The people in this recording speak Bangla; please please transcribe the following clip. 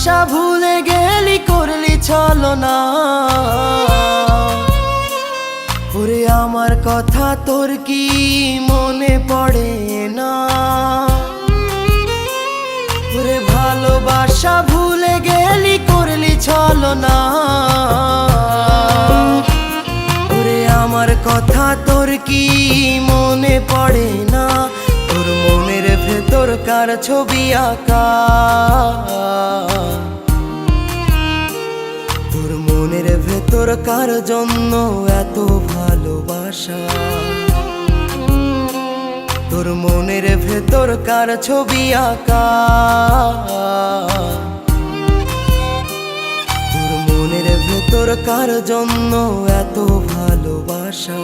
ভালোবাসা ভুলে গেলি করলি ছলনা। ওরে আমার কথা তোর কি মনে পড়ে না? ওরে ভালোবাসা ভুলে গেলি করলি ছলনা। ওরে আমার কথা তোর কি মনে পড়ে না? তোর মনের ভেতর কার ছবি আঁকা? তোর মনের ভেতর কার জন্য এত ভালোবাসা? তোর মনের ভেতর কার ছবি আঁকা? তোর মনের ভেতর কার জন্য এত ভালোবাসা?